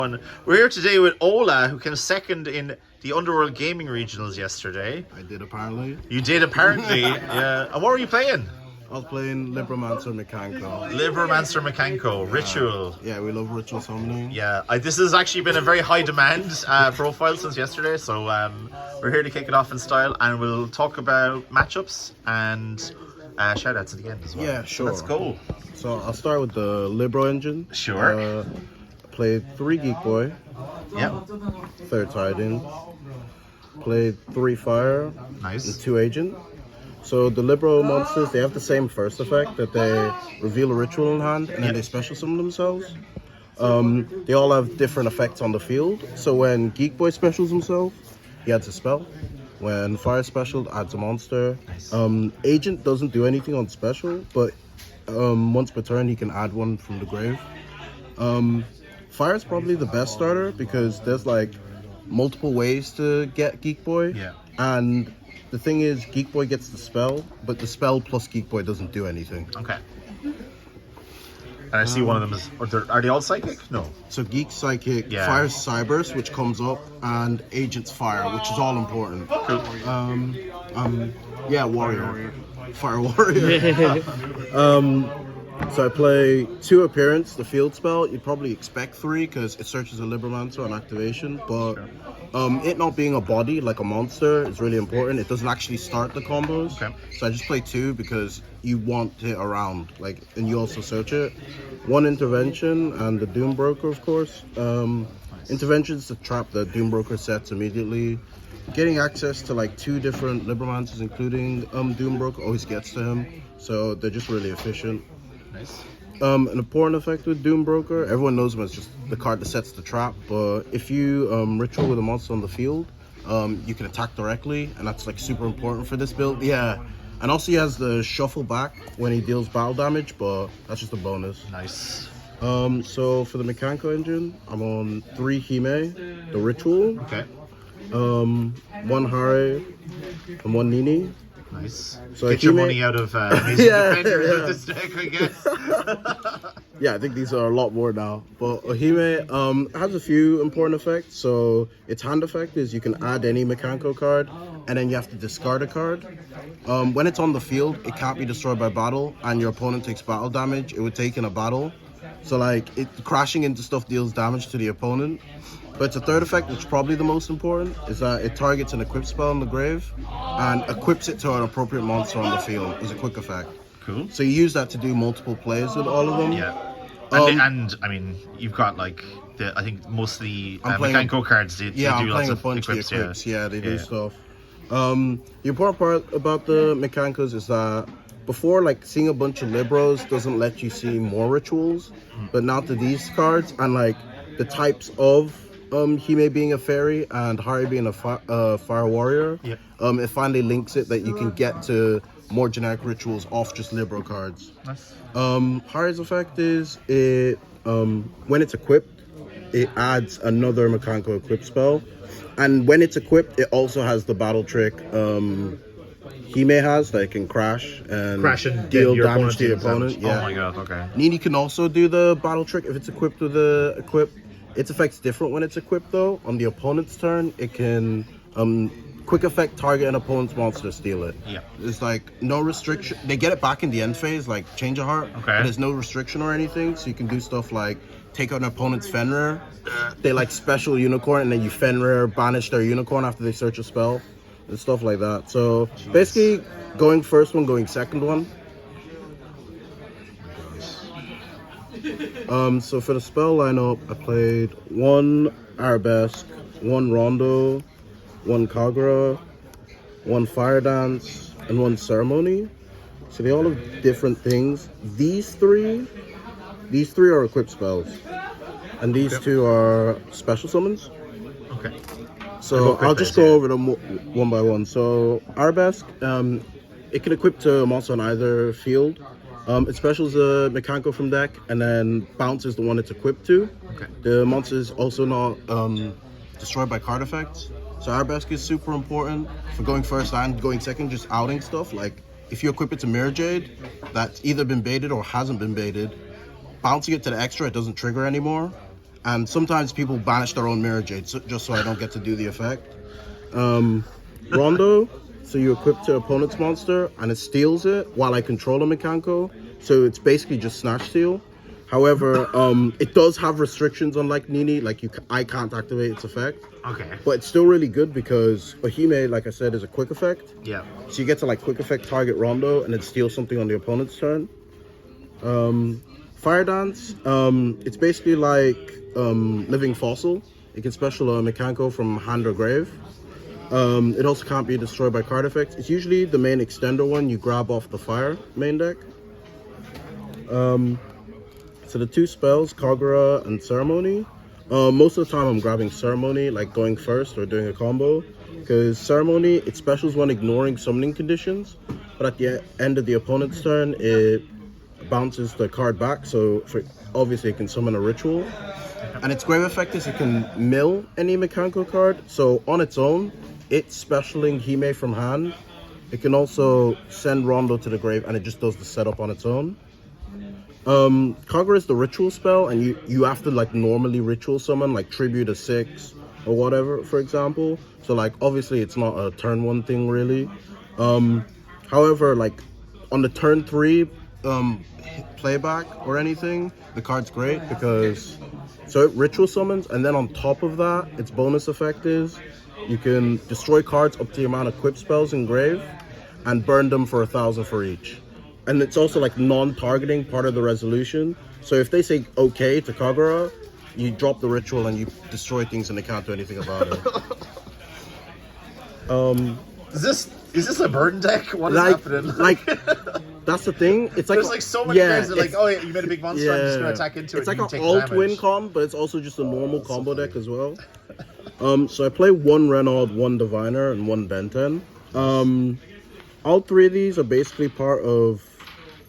We're here today with Ola, who came second in the Underworld Gaming Regionals yesterday. I did apparently. You did apparently, yeah. And what were you playing? I was playing Libromancer Mikanko. Libromancer Mikanko, Ritual. Yeah, we love ritual summoning. Yeah, this has actually been a very high demand profile since yesterday, so we're here to kick it off in style, and we'll talk about matchups and shoutouts at the end as well. Yeah, sure. Let's go. So I'll start with the Libro engine. Sure. Played 3 Geek Boy. Yeah. 3rd Titan. Played 3 Fire. Nice. And 2 Agent. So the Libro monsters, they have the same first effect, that they reveal a ritual in hand and then they special summon themselves. They all have different effects on the field. So when Geek Boy specials himself, he adds a spell. When Fire special, adds a monster. Nice. Agent doesn't do anything on special, but once per turn he can add one from the grave. Fire is probably the best starter because there's like multiple ways to get Geek Boy. Yeah. And the thing is, Geek Boy gets the spell, but the spell plus Geek Boy doesn't do anything. Okay. And I see one of them is, are they all psychic? No. So Geek Psychic, Yeah. Fire's Cyburst, which comes up, and Agent's Fire, which is all important. Cool. Yeah, Warrior. Fire Warrior. So I play 2 Appearance, the field spell. You'd probably expect 3 because it searches a Libromancer on activation, but it not being a body like a monster is really important. It doesn't actually start the combos. Okay. So I just play 2 because you want it around, and you also search it. 1 Intervention and the Doom Broker, of course. Intervention is a trap that Doom Broker sets immediately. Getting access to like 2 different Libromancers, including Doom Broker, always gets to him. So they're just really efficient. Nice. An important effect with Doom Broker, everyone knows him as just the card that sets the trap, but if you ritual with a monster on the field, you can attack directly, and that's like super important for this build. Yeah, and also he has the shuffle back when he deals battle damage, but that's just a bonus. Nice. So for the Mikanko engine, I'm on 3 Hime, the ritual, Okay. 1 Hare, and 1 Nini. Nice. So get your Hime- money out of Amazing Yeah, Defenders yeah. with this deck, I guess. Yeah, I think these are a lot more now. But Ohime has a few important effects. So its hand effect is you can add any Mikanko card, and then you have to discard a card. When it's on the field, it can't be destroyed by battle, and your opponent takes battle damage. It would take in a battle. So like, crashing into stuff deals damage to the opponent. But its a 3rd effect, which is probably the most important, is that it targets an equip spell in the grave and equips it to an appropriate monster on the field. It's a quick effect. Cool. So you use that to do multiple plays with all of them. Yeah. And I mean, you've got like I think most of the Mikanko cards they do I'm lots playing a of bunch equips. of the equips. Yeah, they do stuff. The important part about the Mikankos is that before, like, seeing a bunch of Libros doesn't let you see more rituals, but now to these cards and like the types of Hime being a fairy and Hari being a fire warrior, Yep. it finally links it that you can get to more generic rituals off just Libro cards. Nice. Hari's effect is it when it's equipped, it adds another Mikanko equip spell, and when it's equipped, it also has the battle trick Hime has that it can crash and deal damage to your opponent. Yeah. Oh my god. Okay. Nini can also do the battle trick if it's equipped with the equip. Its effect's different when it's equipped though. On the opponent's turn, it can quick effect target an opponent's monster to steal it. Yeah. There's like no restriction. They get it back in the end phase, like change a heart. Okay. But there's no restriction or anything, so you can do stuff like take out an opponent's Fenrir. They like special unicorn, and then you Fenrir banish their unicorn after they search a spell, and stuff like that. So basically, going first one, going second one. So for the spell lineup, I played 1 Arabesque, 1 Rondo, 1 Kagura, 1 Fire Dance, and 1 Ceremony. So they all have different things. These three are equipped spells, and these 2 are special summons. Okay. So I'll just go over them one by one. So Arabesque, it can equip to a monster on either field. Its special is a Mikanko from deck, and then bounce is the one it's equipped to. Okay. The monster is also not destroyed by card effects. So Arabesque is super important for going first and going second, just outing stuff. Like if you equip it to Mirror Jade, that's either been baited or hasn't been baited, bouncing it to the extra, it doesn't trigger anymore. And sometimes people banish their own Mirror Jade just so I don't get to do the effect. Rondo, so you equip to opponent's monster and it steals it while I control a Mikanko. So it's basically just Snatch Steal. However, it does have restrictions unlike Nini, like I can't activate its effect. Okay. But it's still really good because Ohime, like I said, is a quick effect. Yeah. So you get to like quick effect target Rondo and then steal something on the opponent's turn. Fire Dance, it's basically like Living Fossil. It can special a Mikanko from hand or grave. It also can't be destroyed by card effects. It's usually the main extender one you grab off the fire main deck. So the two spells, Kagura and Ceremony. Most of the time I'm grabbing Ceremony, like going first or doing a combo. Because Ceremony, it specials when ignoring summoning conditions. But at the end of the opponent's turn, it bounces the card back. So obviously it can summon a ritual. And its grave effect is it can mill any Mikanko card. So on its own, it's specialing Hime from hand. It can also send Rondo to the grave and it just does the setup on its own. Kagura is the ritual spell, and you have to like normally ritual summon, like tribute a 6 or whatever, for example. So like obviously it's not a turn 1 thing really. However, like on the turn 3 playback or anything, the card's great because so it ritual summons, and then on top of that, its bonus effect is you can destroy cards up to the amount of equipped spells in grave and burn them for 1,000 for each. And it's also like non-targeting, part of the resolution. So if they say okay to Kagura, you drop the ritual and you destroy things and they can't do anything about it. Is this a burn deck? What is happening? Like that's the thing. It's like there's like so many guys that are like, oh yeah, you made a big monster, I'm just gonna attack into it. It's like an alt win com, but it's also just a normal combo deck as well. So I play 1 Renaud, 1 Diviner, and 1 Benten. All 3 of these are basically part of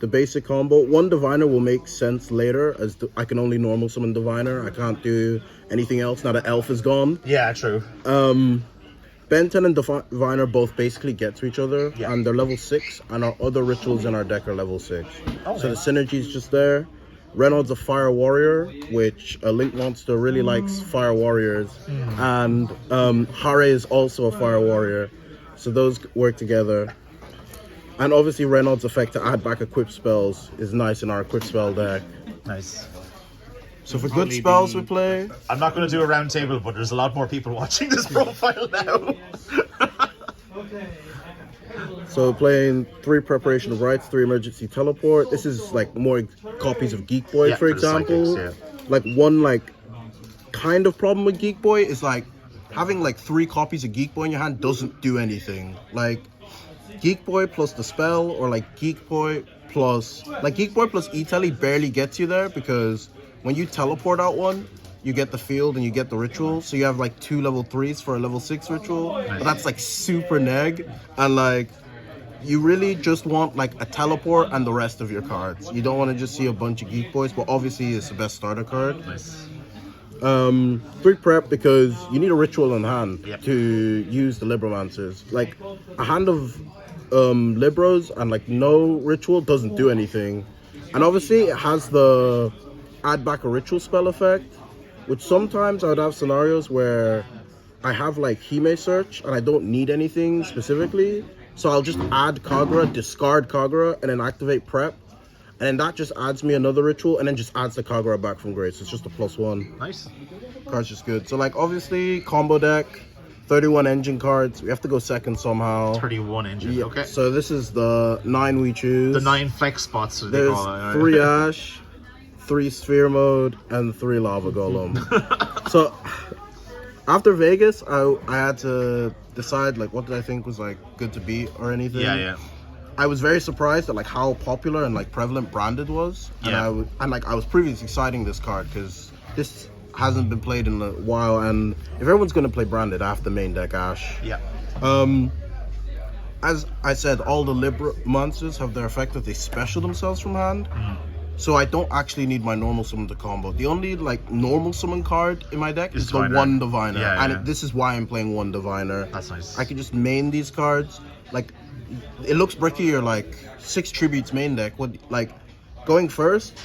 the basic combo. 1 Diviner will make sense later, as I can only normal summon Diviner. I can't do anything else now that Elf is gone. Yeah, true. Benten and Diviner both basically get to each other, and they're level 6, and our other rituals in our deck are level 6. Okay. So the synergy is just there. Renaud's a Fire Warrior, which a Link monster really likes Fire Warriors, and Hare is also a Fire Warrior. So those work together. And obviously Renaud's effect to add back equipped spells is nice in our equipped spell deck. Nice. So for good spells we play... I'm not going to do a round table, but there's a lot more people watching this profile now. So playing 3 Preparation of Rites, 3 Emergency Teleport. This is like more copies of Geek Boy, for example. Psychics, Like one like kind of problem with Geek Boy is like having like 3 copies of Geek Boy in your hand doesn't do anything. Like Geek Boy plus the spell, or like Geek Boy plus E-Tele barely gets you there, because when you teleport out one, you get the field and you get the ritual. So you have like 2 level 3s for a level 6 ritual. But that's like super neg. And like you really just want like a teleport and the rest of your cards. You don't want to just see a bunch of Geek Boys, but obviously it's the best starter card. Nice. 3 prep because you need a ritual in hand to use the Libromancers. Like a hand of Libros and like no ritual doesn't do anything. And obviously it has the add back a ritual spell effect, which sometimes I would have scenarios where I have like Hime search and I don't need anything specifically, so I'll just add Kagura, discard Kagura, and then activate prep, and then that just adds me another ritual and then just adds the Kagura back from grave. So it's just a +1. Nice. Card's just good. So like obviously combo deck, 31 engine cards. We have to go second somehow. 31 engine. Okay. So this is the 9 we choose. The 9 flex spots. So there's 3 Ash, 3 Sphere Mode, and 3 Lava Golem. So after Vegas, I had to decide like what did I think was like good to beat or anything. Yeah. I was very surprised at like how popular and like prevalent Branded was. And I was previously citing this card because this hasn't been played in a while, and if everyone's gonna play Branded, I have the main deck Ash. Yeah. As I said, all the Libromancers have their effect that they special themselves from hand. So I don't actually need my normal summon to combo. The only like normal summon card in my deck is the 1 Diviner. And this is why I'm playing 1 Diviner. That's nice. I can just main these cards. Like it looks brickier, like 6 Tributes main deck. What like going first,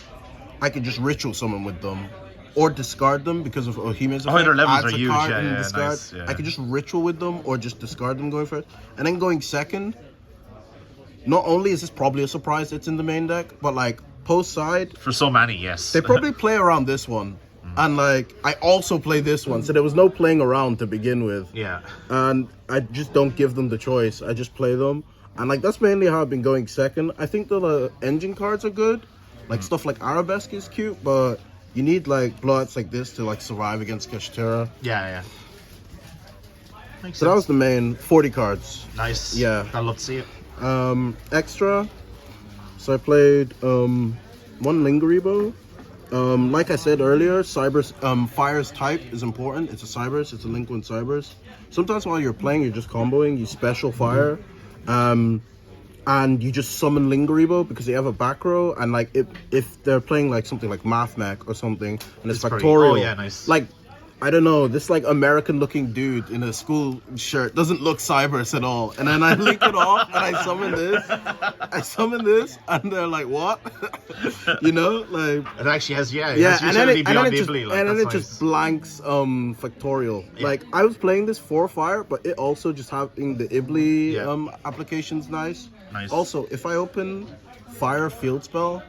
I could just ritual summon with them. or discard them because of Ohime's effect. Oh, their levels adds are a huge. card Yeah, and yeah, discard. nice. Yeah. I could just ritual with them or just discard them going first. And then going second, not only is this probably a surprise it's in the main deck, but like post side, For so many, yes. they probably play around this one. And like I also play this one, so there was no playing around to begin with. Yeah. And I just don't give them the choice. I just play them. And like that's mainly how I've been going second. I think the engine cards are good. Like stuff like Arabesque is cute, but you need like blowouts like this to like survive against Kashtira. Yeah. Makes So that was the main 40 cards. nice. Yeah. I'd love to see it. Extra. So I played one Lingeribo. Like I said earlier, Fire's type is important. It's a Cybers, it's a link with Cybers. Sometimes while you're playing, you're just comboing, you special Fire. And you just summon Lingeribo because they have a back row, and like if they're playing like something like Math Mech or something, and it's Factorial. Oh yeah, nice. Like, I don't know, this like American looking dude in a school shirt doesn't look Cybers at all. And then I link it off and I summon this, and they're like, what? You know, like it actually has and then it just blanks Factorial. Yeah. Like I was playing this for Fire, but it also just having the Ibli application's nice. Also, if I open Fire Field Spell,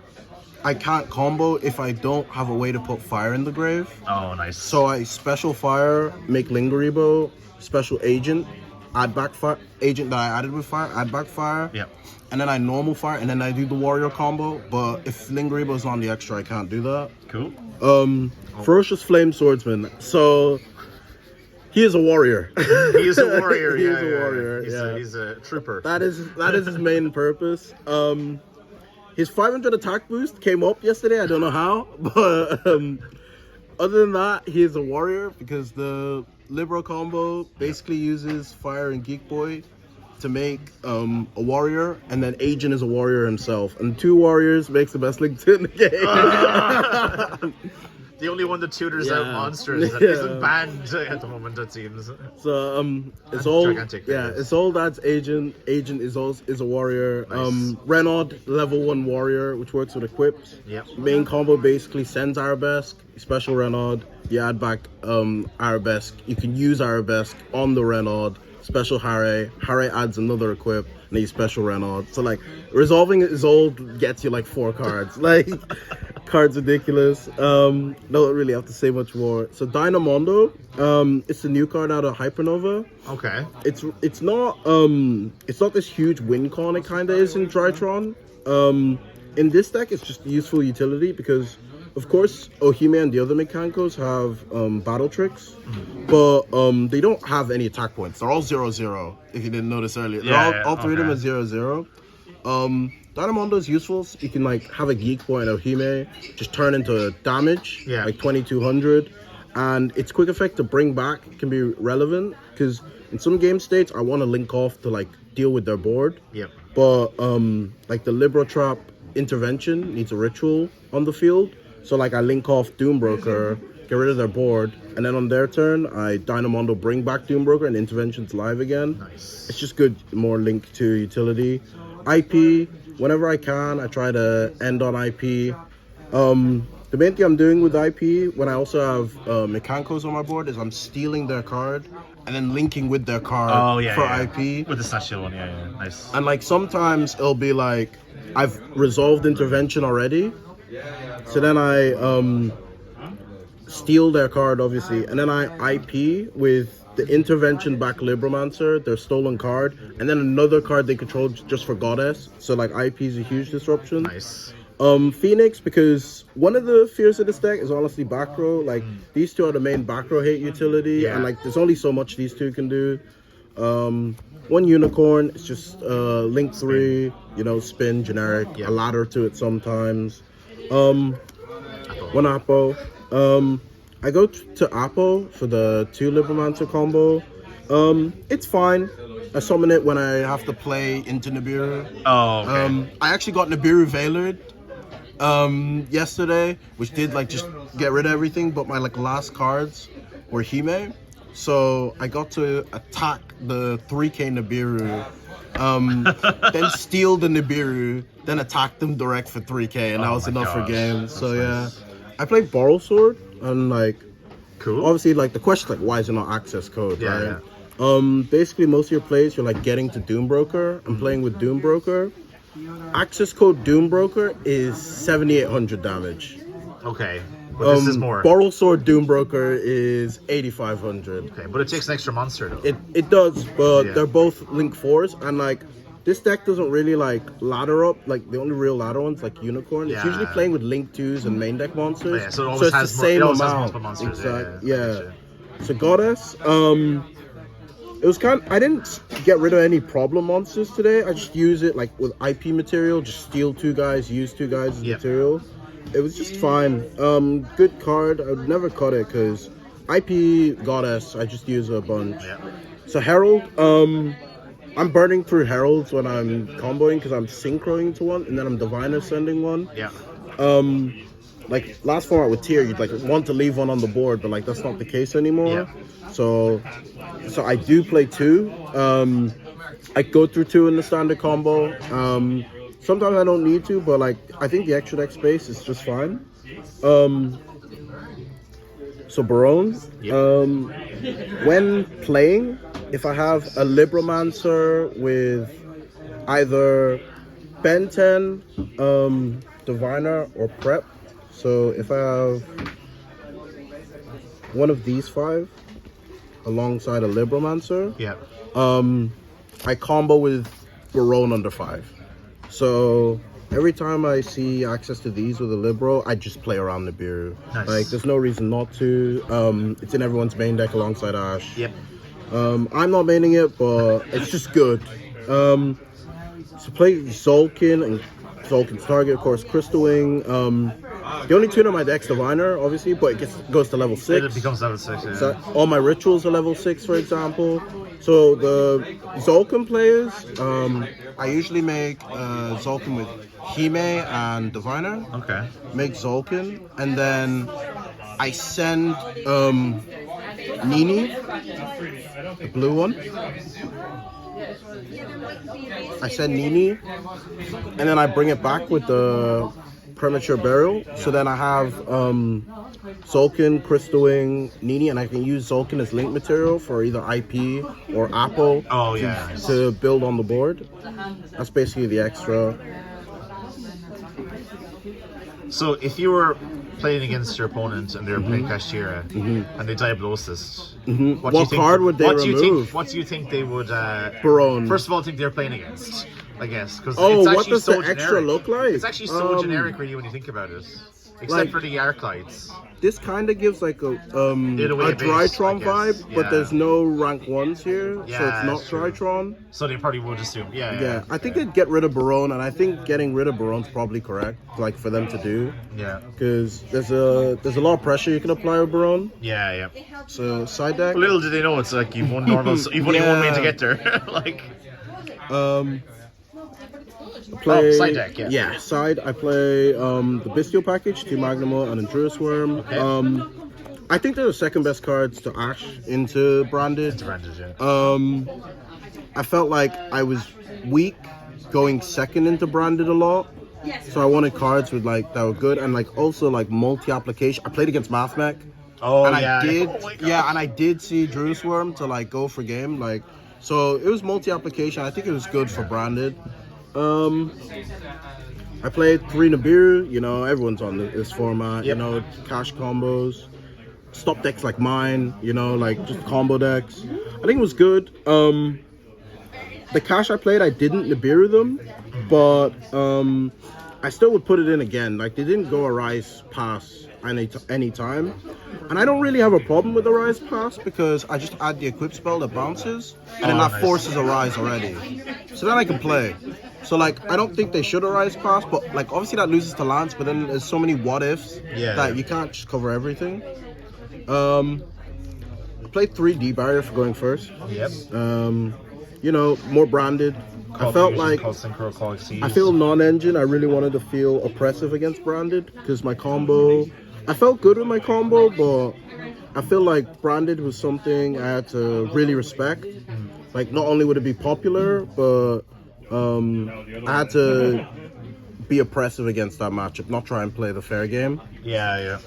I can't combo if I don't have a way to put Fire in the grave. Oh, nice. So I special Fire, make Lingeribo, special Agent, add back Fire, Agent that I added with Fire, add back Fire. Yeah. And then I normal Fire, and then I do the Warrior combo. But if Lingeribo is on the extra, I can't do that. Cool. Ferocious Flame Swordsman. So he is a warrior. He is a warrior. He is a warrior. He's a trooper. That is his main purpose. His 500 attack boost came up yesterday. I don't know how, but other than that, he is a warrior because the Libro combo basically uses Fire and Geek Boy to make a warrior, and then Agent is a warrior himself, and two warriors makes the best link in the game. The only one that tutors out monsters that isn't banned at the moment, it seems. So it's all gigantic, it's all that's Agent. Agent is a warrior. Nice. Renaud, level 1 warrior, which works with equips. Yep. Main combo basically sends Arabesque, special Renaud. You add back Arabesque. You can use Arabesque on the Renaud. Special Hare. Hare adds another equip, and then you special Renaud. So like resolving Isolde gets you like 4 cards. Like cards ridiculous. Don't really have to say much more. So Dynamondo, it's a new card out of Hypernova. Okay. It's not this huge win con it kinda is in Drytron. In this deck it's just useful utility because of course Ohime and the other Mikankos have battle tricks, but they don't have any attack points. They're all 0/0, if you didn't notice earlier. All three of them are 0/0. Dynamondo is useful. So you can like have a Geek Boy and Ohime just turn into damage, like 2200, and its quick effect to bring back can be relevant because in some game states I want to link off to like deal with their board. Yep. But like the Libro Trap intervention needs a ritual on the field, so like I link off Doombroker, get rid of their board, and then on their turn I Dynamondo bring back Doombroker and intervention's live again. Nice. It's just good, more link to utility. IP, whenever I can, I try to end on IP. The main thing I'm doing with IP, when I also have Mikankos on my board, is I'm stealing their card and then linking with their card IP. With the Snatch one, nice. And like sometimes it'll be like, I've resolved intervention already, so then I steal their card obviously, and then I IP with the intervention back Libromancer, their stolen card, and then another card they control just for Goddess. So like IP is a huge disruption. Nice. Phoenix, because one of the fears of this deck is honestly back row. Like these two are the main back row hate utility, and like there's only so much these two can do. One Unicorn, it's just link 3, you know, spin generic, a ladder to it sometimes. One Apo. I go to Apo for the 2 Libromancer combo. It's fine. I summon it when I have to play into Nibiru. Oh, okay. I actually got Nibiru Veilered yesterday, which did like just get rid of everything, but my like last cards were Hime. So I got to attack the 3k Nibiru, then steal the Nibiru, then attack them direct for 3k, and that was enough for games. So nice. I played Borrow Sword. and like, Cool. obviously, like the question, like, why is it not access code, Yeah, right? yeah. Basically, most of your plays, you're like getting to Doombroker and playing with Doombroker. Access code Doombroker is 7,800 damage. Okay. But this is more. Boral Sword Doombroker is 8,500. Okay, but it takes an extra monster though. It does, but Yeah. they're both Link 4s, and like this deck doesn't really like ladder up. Like the only real ladder one's like Unicorn. It's usually Yeah. playing with Link 2s and main deck monsters. Yeah, so it always has it's the more, same it always has amount. multiple monsters. Exactly. Yeah. Yeah. So Goddess, it was I didn't get rid of any problem monsters today. I just use it like with IP material, just steal 2 guys, use 2 guys as material. It was just fine. Good card. I'd never cut it because IP Goddess, I just use a bunch. Yeah. So Herald, I'm burning through Heralds when I'm comboing because I'm synchroing to one and then I'm Diviner sending one. Yeah. Like last format with Tier, you'd like want to leave one on the board, but like that's not the case anymore. Yeah. So I do play 2. I go through 2 in the standard combo. Sometimes I don't need to, but like I think the extra deck space is just fine. So Barone, when playing, if I have a Libromancer with either Ben 10, Diviner, or Prep. So if I have one of these 5 alongside a Libromancer, Yeah. I combo with Barone under 5. So every time I see access to these with a Libro, I just play around Nibiru. Nice. Like there's no reason not to. It's in everyone's main deck alongside Ash. Yep. I'm not maining it, but it's just good. So play Zolkin and Zolkin's target, of course, Crystal Wing. The only tune on my deck's Diviner, obviously, but it goes to level 6. It becomes level 6. Yeah. So all my rituals are level 6, for example. So the Zolkin players, I usually make Zolkin with Hime and Diviner. Okay. Make Zolkin, and then I send Nini, the blue one. I send Nini, and then I bring it back with the Premature Burial. So then I have Zolkin, Crystal Wing, Nini, and I can use Zolkin as link material for either IP or Apple to build on the board. That's basically the extra. So if you were playing against your opponent and they're playing Kashtira and they Diablosis, what card would they remove? What do you think they would? Barone. First of all, think they're playing against, I guess, because Oh, it's what actually does so the generic. extra look like? It's actually so generic, really, when you think about it. Except like- for the Arclights. This kind of gives like a way a base, Drytron I guess. vibe, but Yeah. there's no rank 1s here, so Yeah, it's not that's true. Drytron. So they probably would assume, Yeah, I think they'd get rid of Barone, and I think getting rid of Barone's probably correct, like for them to do, Yeah, because there's a lot of pressure you can apply with Barone. yeah. So side deck, Little did they know it's like you've one normal, you've only one way to get there. Like, play side deck, yeah. Side. I play the Bestial package, 2 Magnamo and a Druid Worm. Okay. I think they're the second best cards to Ash into Branded. it's branded, yeah. I felt like I was weak going second into Branded a lot. So I wanted cards with like that were good and like also like multi-application. I played against MathMech. Oh, and yeah. I did Oh my God. and I did see Druid Worm to like go for game. Like so it was multi-application. I think it was good for Branded. I played 3 Nibiru, you know, everyone's on this format, you know, cash combos. Stop decks like mine, you know, like just combo decks. I think it was good. The cash I played, I didn't Nibiru them, but I still would put it in again. Like they didn't go a rise pass any time, and I don't really have a problem with the rise pass because I just add the equip spell that bounces, and then that forces a rise already. So then I can play. So like I don't think they should have rise pass, but like obviously that loses to Lance. But then there's so many what ifs that you can't just cover everything. I played 3D barrier for going first. Yep. You know, more branded. I felt like I feel non-engine. I really wanted to feel oppressive against branded because my combo. I felt good with my combo, but I feel like branded was something I had to really respect. Like not only would it be popular, but I had to be oppressive against that matchup, not try and play the fair game. Yeah.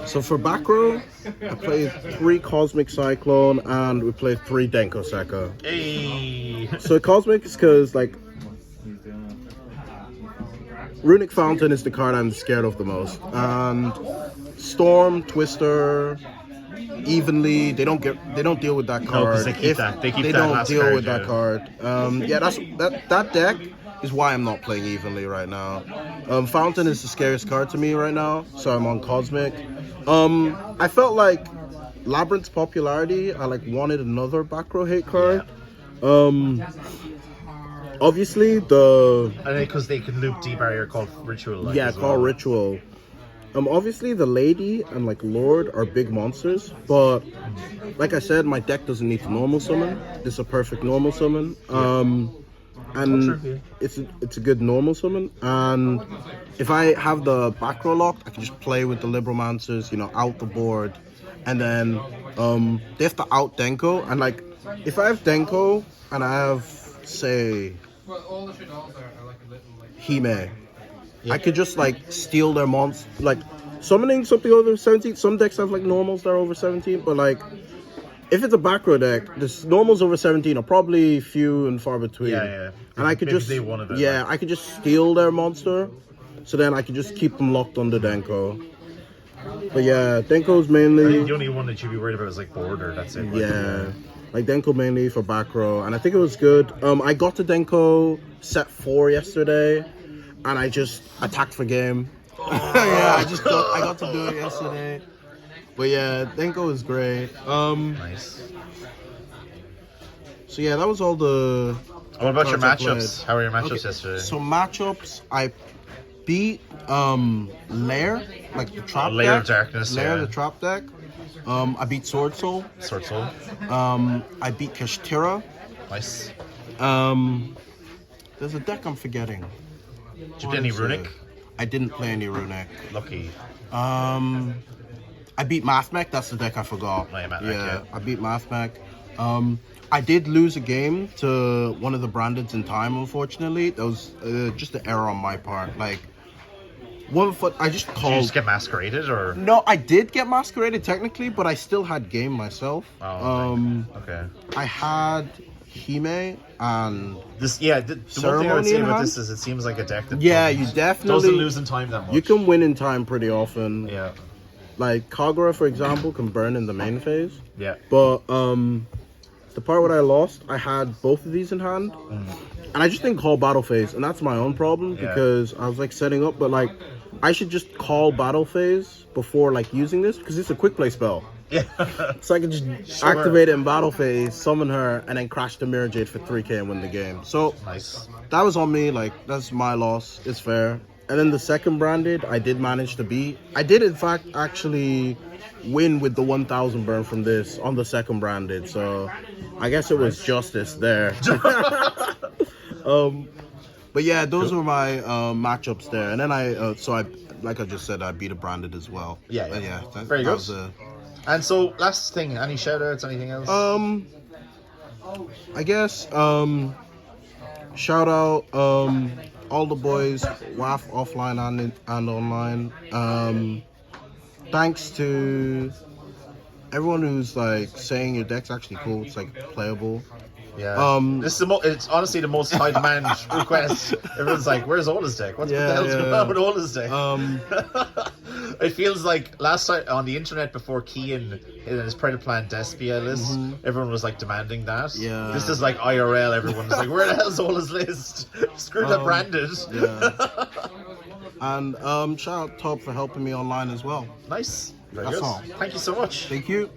So for back row, I played 3 Cosmic Cyclone and we played 3 Denko Sekka. Hey. So Cosmic is because like Runic Fountain is the card I'm scared of the most, and Storm, Twister, Evenly, they don't deal with that card. No, because they keep that. They keep they that don't last deal card, with that card. Yeah, that deck is why I'm not playing Evenly right now. Fountain is the scariest card to me right now, so I'm on Cosmic. I felt like Labyrinth's popularity, I like wanted another back row hate card. Obviously the I think because they can loop D barrier called Ritual. Like, yeah, called Ritual. Obviously the Lady and like Lord are big monsters, but like I said, my deck doesn't need to normal summon. This is a perfect normal summon. And it's a good normal summon. And if I have the back row locked, I can just play with the Libromancers, you know, out the board, and then they have to out Denko. And like, if I have Denko and I have, say, Hime, I could just like steal their monster, like summoning something over 17. Some decks have like normals that are over 17, but like if it's a back row deck, the normals over 17 are probably few and far between. Yeah. And I could Maybe just they wanted it, yeah, I could just steal their monster, so then I could just keep them locked under Denko. But yeah, Denko's mainly the only one that you'd be worried about is like border. That's it. yeah. Like Denko mainly for back row, and I think it was good. I got to Denko set 4 yesterday, and I just attacked for game. Yeah, I got to do it yesterday. But yeah, Denko is great. Nice. So yeah, that was all the. What about your cards I matchups? played. How were your matchups Okay, yesterday? So matchups, I beat Lair, like the trap Lair deck. of Darkness, Lair, yeah. the trap deck. I beat Sword Soul. Sword Soul. I beat Kashtira. Nice. There's a deck I'm forgetting. Did you play any Runic? I didn't play any Runic. Lucky. I beat Mathmech. That's the deck I forgot. Oh, yeah, Mathmech, yeah. I beat Mathmech. I did lose a game to one of the brandeds in time, unfortunately. That was just an error on my part. Like, one foot, I just called. Did you just get masqueraded, or? No, I did get masqueraded technically, but I still had game myself. Oh, okay. I had Hime and This, yeah, the one thing I would say about this is it seems like a deck that you definitely doesn't lose in time that much. You can win in time pretty often. Yeah. Like Kagura, for example, can burn in the main phase. Yeah. But the part where I lost, I had both of these in hand, and I just didn't call battle phase, and that's my own problem because I was like setting up, but like I should just call battle phase before like using this because it's a quick play spell. Yeah. So I can just activate it in battle phase, summon her, and then crash the Mirror Jade for 3k and win the game. So Nice. that was on me. Like that's my loss. It's fair. And then the second branded, I did manage to beat. I did in fact actually win with the 1000 burn from this on the second branded. So I guess it was justice there. But yeah, those were my matchups there. And then I like I just said, I beat a branded as well. Yeah. But yeah, Very good. was, And so, last thing, any shoutouts, anything else? I guess shout out all the boys, WAF offline and online. Thanks to everyone who's like saying your deck's actually cool. It's like playable. Yeah. This is it's honestly the most high demand request. Everyone's like, "Where's Ola's deck? What the hell's going on with Ola's deck?" It feels like last time on the internet before Kean in his Predaplant Despia list, everyone was like demanding that. Yeah. This is like IRL. Everyone's like, "Where the hell's Ola's list? Screw that branded." Yeah. And shout out Top for helping me online as well. Nice. Very That's good. all. Thank you so much. Thank you.